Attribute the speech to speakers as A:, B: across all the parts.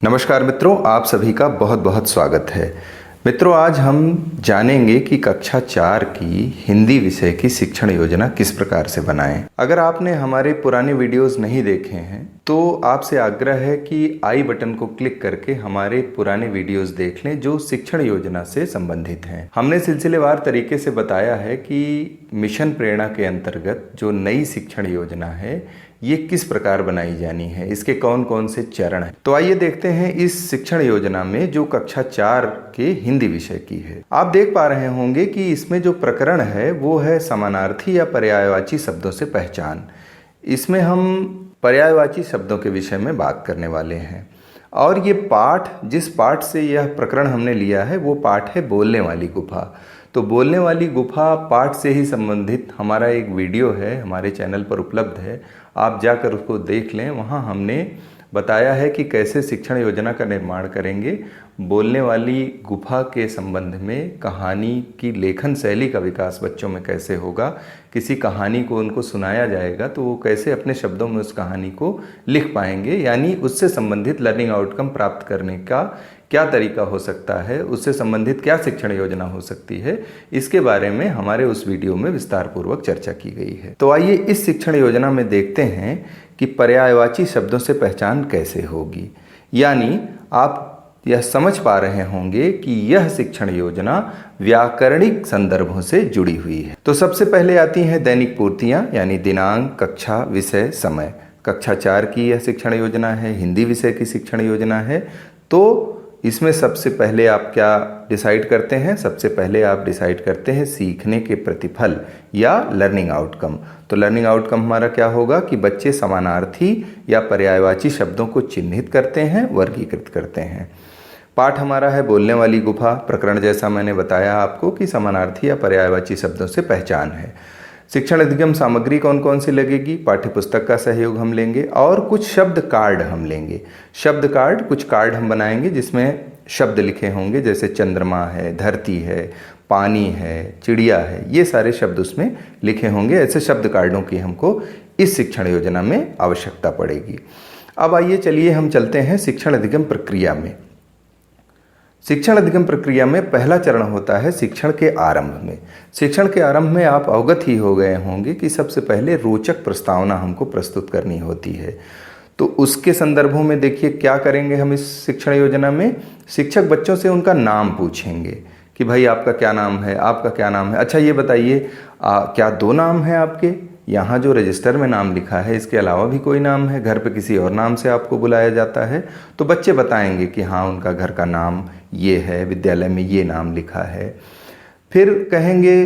A: नमस्कार मित्रों, आप सभी का बहुत बहुत स्वागत है। मित्रों, आज हम जानेंगे कि कक्षा 4 की हिंदी विषय की शिक्षण योजना किस प्रकार से बनाएं। अगर आपने हमारे पुराने वीडियोस नहीं देखे हैं तो आपसे आग्रह है कि आई बटन को क्लिक करके हमारे पुराने वीडियोस देख लें जो शिक्षण योजना से संबंधित हैं। हमने सिलसिलेवार तरीके से बताया है कि मिशन प्रेरणा के अंतर्गत जो नई शिक्षण योजना है ये किस प्रकार बनाई जानी है, इसके कौन कौन से चरण हैं। तो आइए देखते हैं इस शिक्षण योजना में जो कक्षा 4 के हिंदी विषय की है। आप देख पा रहे होंगे कि इसमें जो प्रकरण है वो है समानार्थी या पर्यायवाची शब्दों से पहचान। इसमें हम पर्यायवाची शब्दों के विषय में बात करने वाले हैं और ये पाठ, जिस पाठ से यह प्रकरण हमने लिया है वो पाठ है बोलने वाली गुफा। तो बोलने वाली गुफा पाठ से ही संबंधित हमारा एक वीडियो है, हमारे चैनल पर उपलब्ध है, आप जाकर उसको देख लें। वहाँ हमने बताया है कि कैसे शिक्षण योजना का निर्माण करेंगे, बोलने वाली गुफा के संबंध में कहानी की लेखन शैली का विकास बच्चों में कैसे होगा, किसी कहानी को उनको सुनाया जाएगा तो वो कैसे अपने शब्दों में उस कहानी को लिख पाएंगे, यानी उससे संबंधित लर्निंग आउटकम प्राप्त करने का क्या तरीका हो सकता है, उससे संबंधित क्या शिक्षण योजना हो सकती है, इसके बारे में हमारे उस वीडियो में विस्तार पूर्वक चर्चा की गई है। तो आइए इस शिक्षण योजना में देखते हैं कि पर्यायवाची शब्दों से पहचान कैसे होगी। यानी आप यह समझ पा रहे होंगे कि यह शिक्षण योजना व्याकरणिक संदर्भों से जुड़ी हुई है। तो सबसे पहले आती हैं दैनिक पूर्तियां, यानी दिनांक, कक्षा, विषय, समय। कक्षा 4 की यह शिक्षण योजना है, हिंदी विषय की शिक्षण योजना है। तो इसमें सबसे पहले आप क्या डिसाइड करते हैं? सबसे पहले आप डिसाइड करते हैं सीखने के प्रतिफल या लर्निंग आउटकम। तो लर्निंग आउटकम हमारा क्या होगा कि बच्चे समानार्थी या पर्यायवाची शब्दों को चिन्हित करते हैं, वर्गीकृत करते हैं। पाठ हमारा है बोलने वाली गुफा। प्रकरण जैसा मैंने बताया आपको कि समानार्थी या पर्यायवाची शब्दों से पहचान है। शिक्षण अधिगम सामग्री कौन कौन सी लगेगी? पाठ्य पुस्तक का सहयोग हम लेंगे और कुछ शब्द कार्ड हम लेंगे। शब्द कार्ड, कुछ कार्ड हम बनाएंगे जिसमें शब्द लिखे होंगे, जैसे चंद्रमा है, धरती है, पानी है, चिड़िया है, ये सारे शब्द उसमें लिखे होंगे। ऐसे शब्द कार्डों की हमको इस शिक्षण योजना में आवश्यकता पड़ेगी। अब आइए चलिए हम चलते हैं शिक्षण अधिगम प्रक्रिया में। शिक्षण अधिगम प्रक्रिया में पहला चरण होता है शिक्षण के आरंभ में। शिक्षण के आरंभ में आप अवगत ही हो गए होंगे कि सबसे पहले रोचक प्रस्तावना हमको प्रस्तुत करनी होती है। तो उसके संदर्भों में देखिए क्या करेंगे हम इस शिक्षण योजना में। शिक्षक बच्चों से उनका नाम पूछेंगे कि भाई आपका क्या नाम है, आपका क्या नाम है। अच्छा ये बताइए क्या 2 नाम हैं आपके? यहाँ जो रजिस्टर में नाम लिखा है इसके अलावा भी कोई नाम है? घर पे किसी और नाम से आपको बुलाया जाता है? तो बच्चे बताएंगे कि हाँ उनका घर का नाम ये है, विद्यालय में ये नाम लिखा है। फिर कहेंगे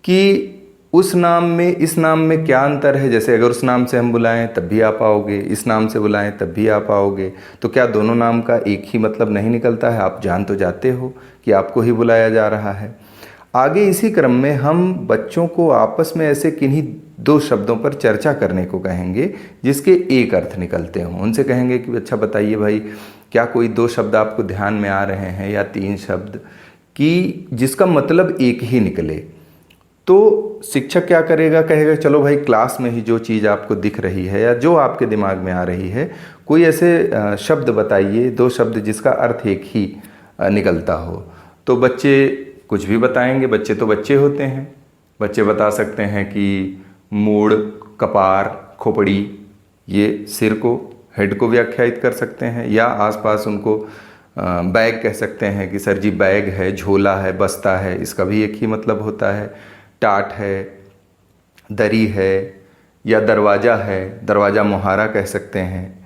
A: कि उस नाम में इस नाम में क्या अंतर है। जैसे अगर उस नाम से हम बुलाएं तब भी आप आओगे, इस नाम से बुलाएं तब भी आप आओगे। तो क्या दोनों नाम का एक ही मतलब नहीं निकलता है? आप जान तो जाते हो कि आपको ही बुलाया जा रहा है। आगे इसी क्रम में हम बच्चों को आपस में ऐसे किन्हीं 2 शब्दों पर चर्चा करने को कहेंगे जिसके एक अर्थ निकलते हों। उनसे कहेंगे कि अच्छा बताइए भाई, क्या कोई 2 शब्द आपको ध्यान में आ रहे हैं या 3 शब्द कि जिसका मतलब एक ही निकले। तो शिक्षक क्या करेगा, कहेगा चलो भाई क्लास में ही जो चीज़ आपको दिख रही है या जो आपके दिमाग में आ रही है, कोई ऐसे शब्द बताइए, 2 शब्द जिसका अर्थ एक ही निकलता हो। तो बच्चे कुछ भी बताएंगे, बच्चे तो बच्चे होते हैं। बच्चे बता सकते हैं कि मूड, कपार, खोपड़ी, ये सिर को, हेड को व्याख्यायित कर सकते हैं। या आसपास उनको बैग कह सकते हैं कि सर जी बैग है, झोला है, बस्ता है, इसका भी एक ही मतलब होता है। टाट है, दरी है, या दरवाज़ा है, दरवाज़ा मुहारा कह सकते हैं।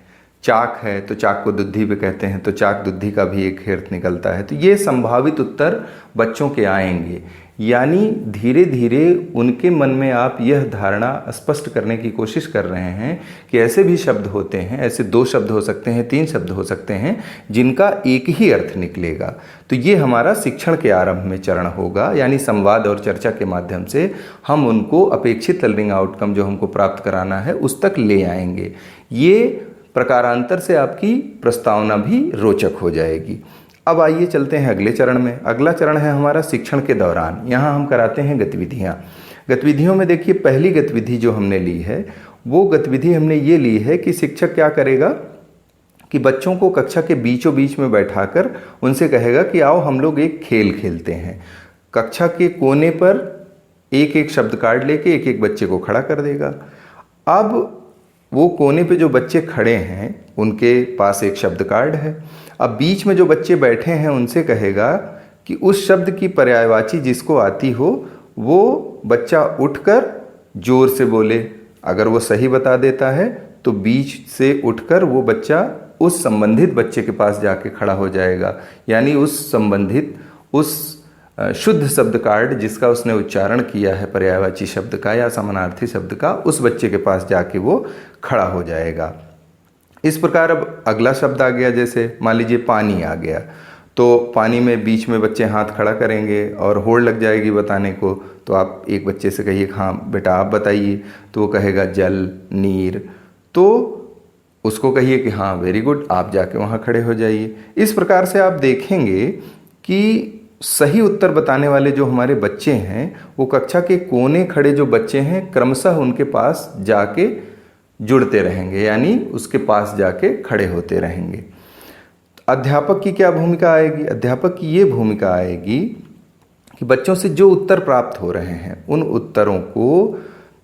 A: चाक है तो चाक को दुद्धि भी कहते हैं, तो चाक दुद्धि का भी एक अर्थ निकलता है। तो ये संभावित उत्तर बच्चों के आएंगे। यानी धीरे धीरे उनके मन में आप यह धारणा स्पष्ट करने की कोशिश कर रहे हैं कि ऐसे भी शब्द होते हैं, ऐसे 2 शब्द हो सकते हैं, 3 शब्द हो सकते हैं जिनका एक ही अर्थ निकलेगा। तो ये हमारा शिक्षण के आरंभ में चरण होगा। यानी संवाद और चर्चा के माध्यम से हम उनको अपेक्षित लर्निंग आउटकम जो हमको प्राप्त कराना है उस तक ले आएंगे। ये प्रकारांतर से आपकी प्रस्तावना भी रोचक हो जाएगी। अब आइए चलते हैं अगले चरण में। अगला चरण है हमारा शिक्षण के दौरान। यहाँ हम कराते हैं गतिविधियाँ। गतिविधियों में देखिए पहली गतिविधि जो हमने ली है वो गतिविधि हमने ये ली है कि शिक्षक क्या करेगा कि बच्चों को कक्षा के बीचों बीच में बैठाकर उनसे कहेगा कि आओ हम लोग एक खेल खेलते हैं। कक्षा के कोने पर एक एक शब्द कार्ड लेके एक एक बच्चे को खड़ा कर देगा। अब वो कोने पे जो बच्चे खड़े हैं उनके पास एक शब्द कार्ड है। अब बीच में जो बच्चे बैठे हैं उनसे कहेगा कि उस शब्द की पर्यायवाची जिसको आती हो वो बच्चा उठकर जोर से बोले। अगर वो सही बता देता है तो बीच से उठकर वो बच्चा उस संबंधित बच्चे के पास जाके खड़ा हो जाएगा, यानी उस शुद्ध शब्द कार्ड जिसका उसने उच्चारण किया है पर्यायवाची शब्द का या समानार्थी शब्द का, उस बच्चे के पास जाके वो खड़ा हो जाएगा। इस प्रकार अब अगला शब्द आ गया, जैसे मान लीजिए पानी आ गया, तो पानी में बीच में बच्चे हाथ खड़ा करेंगे और होड़ लग जाएगी बताने को। तो आप एक बच्चे से कहिए हाँ बेटा आप बताइए, तो वो कहेगा जल, नीर। तो उसको कहिए कि हाँ वेरी गुड, आप जाके वहाँ खड़े हो जाइए। इस प्रकार से आप देखेंगे कि सही उत्तर बताने वाले जो हमारे बच्चे हैं वो कक्षा के कोने खड़े जो बच्चे हैं क्रमशः उनके पास जाके जुड़ते रहेंगे, यानी उसके पास जाके खड़े होते रहेंगे। अध्यापक की क्या भूमिका आएगी? अध्यापक की ये भूमिका आएगी कि बच्चों से जो उत्तर प्राप्त हो रहे हैं उन उत्तरों को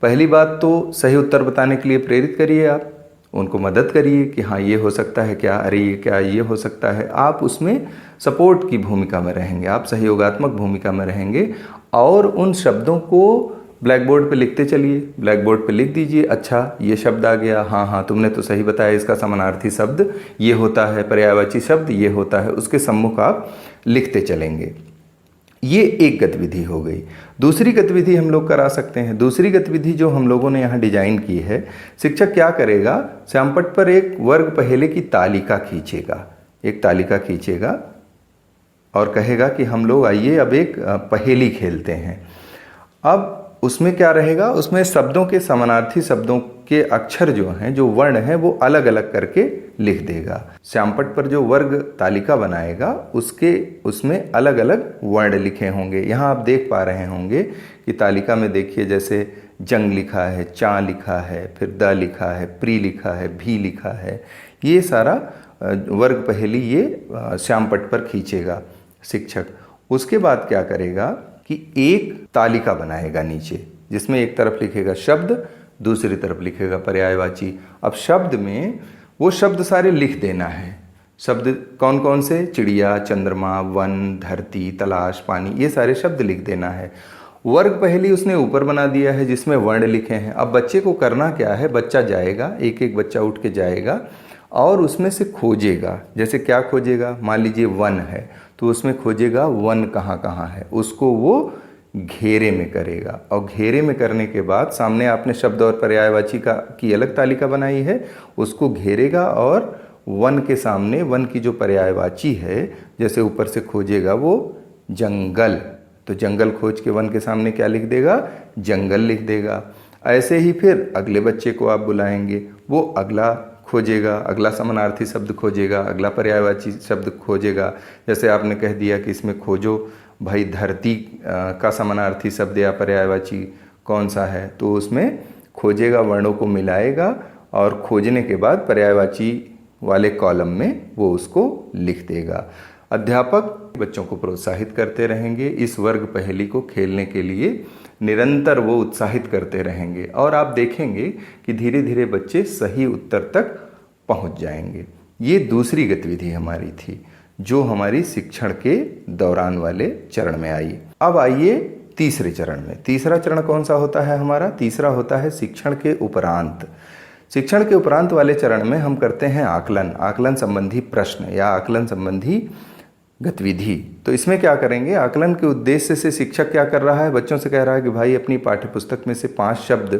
A: पहली बात तो सही उत्तर बताने के लिए प्रेरित करिए, आप उनको मदद करिए कि हाँ ये हो सकता है क्या, अरे ये क्या, ये हो सकता है। आप उसमें सपोर्ट की भूमिका में रहेंगे, आप सहयोगात्मक भूमिका में रहेंगे और उन शब्दों को ब्लैक बोर्ड पे लिखते चलिए। ब्लैक बोर्ड पे लिख दीजिए, अच्छा ये शब्द आ गया, हाँ हाँ तुमने तो सही बताया, इसका समानार्थी शब्द ये होता है, पर्यायवाची शब्द ये होता है, उसके सम्मुख आप लिखते चलेंगे। ये एक गतिविधि हो गई। दूसरी गतिविधि हम लोग करा सकते हैं। दूसरी गतिविधि जो हम लोगों ने यहाँ डिजाइन की है, शिक्षक क्या करेगा, श्यामपट्ट पर एक वर्ग पहेली की तालिका खींचेगा, एक तालिका खींचेगा और कहेगा कि हम लोग आइए अब एक पहेली खेलते हैं। अब उसमें क्या रहेगा, उसमें शब्दों के समानार्थी शब्दों के अक्षर जो हैं, जो वर्ण हैं, वो अलग अलग करके लिख देगा। श्यामपट्ट पर जो वर्ग तालिका बनाएगा उसमें अलग अलग वर्ण लिखे होंगे। यहाँ आप देख पा रहे होंगे कि तालिका में देखिए जैसे जंग लिखा है, चा लिखा है, फिर द लिखा है, प्री लिखा है, भी लिखा है। ये सारा वर्ग पहेली ये श्यामपट्ट पर खींचेगा शिक्षक। उसके बाद क्या करेगा कि एक तालिका बनाएगा नीचे, जिसमें एक तरफ लिखेगा शब्द, दूसरी तरफ लिखेगा पर्यायवाची। अब शब्द में वो शब्द सारे लिख देना है। शब्द कौन कौन से? चिड़िया, चंद्रमा, वन, धरती, तलाश, पानी, ये सारे शब्द लिख देना है। वर्ग पहेली उसने ऊपर बना दिया है जिसमें वर्ण लिखे हैं। अब बच्चे को करना क्या है, बच्चा जाएगा, एक एक बच्चा उठ के जाएगा और उसमें से खोजेगा। जैसे क्या खोजेगा, मान लीजिए वन है तो उसमें खोजेगा वन कहाँ कहाँ है, उसको वो घेरे में करेगा। और घेरे में करने के बाद सामने आपने शब्द और पर्यायवाची की अलग तालिका बनाई है, उसको घेरेगा और वन के सामने वन की जो पर्यायवाची है, जैसे ऊपर से खोजेगा वो जंगल, तो जंगल खोज के वन के सामने क्या लिख देगा, जंगल लिख देगा। ऐसे ही फिर अगले बच्चे को आप बुलाएंगे, वो अगला खोजेगा, अगला समानार्थी शब्द खोजेगा, अगला पर्यायवाची शब्द खोजेगा। जैसे आपने कह दिया कि इसमें खोजो भाई धरती का समानार्थी शब्द या पर्यायवाची कौन सा है, तो उसमें खोजेगा, वर्णों को मिलाएगा और खोजने के बाद पर्यायवाची वाले कॉलम में वो उसको लिख देगा। अध्यापक बच्चों को प्रोत्साहित करते रहेंगे, इस वर्ग पहेली को खेलने के लिए निरंतर वो उत्साहित करते रहेंगे और आप देखेंगे कि धीरे धीरे बच्चे सही उत्तर तक पहुंच जाएंगे। ये दूसरी गतिविधि हमारी थी जो हमारी शिक्षण के दौरान वाले चरण में आई। अब आइए तीसरे चरण में। तीसरा चरण कौन सा होता है हमारा? तीसरा होता है शिक्षण के उपरांत। शिक्षण के उपरांत वाले चरण में हम करते हैं आकलन, आकलन संबंधी प्रश्न या आकलन संबंधी गतिविधि। तो इसमें क्या करेंगे, आकलन के उद्देश्य से शिक्षक क्या कर रहा है, बच्चों से कह रहा है कि भाई अपनी पाठ्यपुस्तक में से 5 शब्द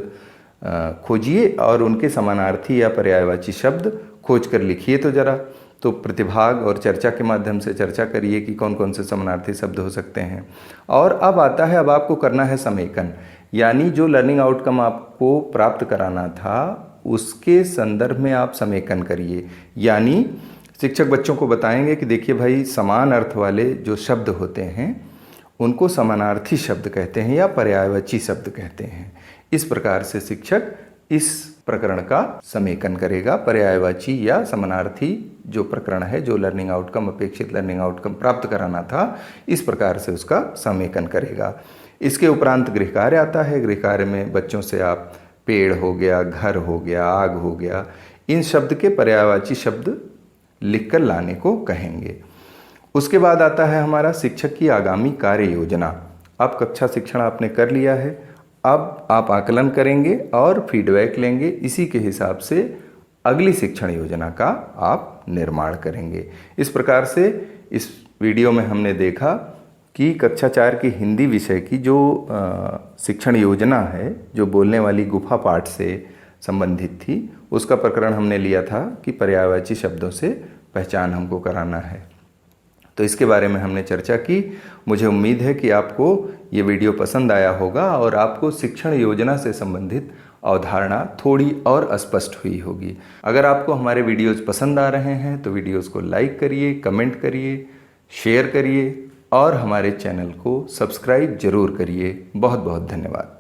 A: खोजिए और उनके समानार्थी या पर्यायवाची शब्द खोज कर लिखिए तो जरा। तो प्रतिभाग और चर्चा के माध्यम से चर्चा करिए कि कौन कौन से समानार्थी शब्द हो सकते हैं। और अब आता है, अब आपको करना है समेकन, यानी जो लर्निंग आउटकम आपको प्राप्त कराना था उसके संदर्भ में आप समेकन करिए। यानी शिक्षक बच्चों को बताएंगे कि देखिए भाई समान अर्थ वाले जो शब्द होते हैं उनको समानार्थी शब्द कहते हैं या पर्यायवाची शब्द कहते हैं। इस प्रकार से शिक्षक इस प्रकरण का समेकन करेगा। पर्यायवाची या समानार्थी जो प्रकरण है, जो लर्निंग आउटकम, अपेक्षित लर्निंग आउटकम प्राप्त कराना था, इस प्रकार से उसका समेकन करेगा। इसके उपरांत गृह कार्य आता है। गृह कार्य में बच्चों से आप पेड़ हो गया, घर हो गया, आग हो गया, इन शब्द के पर्यायवाची शब्द लिखकर लाने को कहेंगे। उसके बाद आता है हमारा शिक्षक की आगामी कार्य योजना। अब कक्षा शिक्षण आपने कर लिया है, अब आप आकलन करेंगे और फीडबैक लेंगे। इसी के हिसाब से अगली शिक्षण योजना का आप निर्माण करेंगे। इस प्रकार से इस वीडियो में हमने देखा कि कक्षा 4 की हिंदी विषय की जो शिक्षण योजना है, जो बोलने वाली गुफा पाठ से संबंधित थी, उसका प्रकरण हमने लिया था कि पर्यायवाची शब्दों से पहचान हमको कराना है। तो इसके बारे में हमने चर्चा की। मुझे उम्मीद है कि आपको ये वीडियो पसंद आया होगा और आपको शिक्षण योजना से संबंधित अवधारणा थोड़ी और स्पष्ट हुई होगी। अगर आपको हमारे वीडियोज़ पसंद आ रहे हैं तो वीडियोज़ को लाइक करिए, कमेंट करिए, शेयर करिए और हमारे चैनल को सब्सक्राइब जरूर करिए। बहुत बहुत धन्यवाद।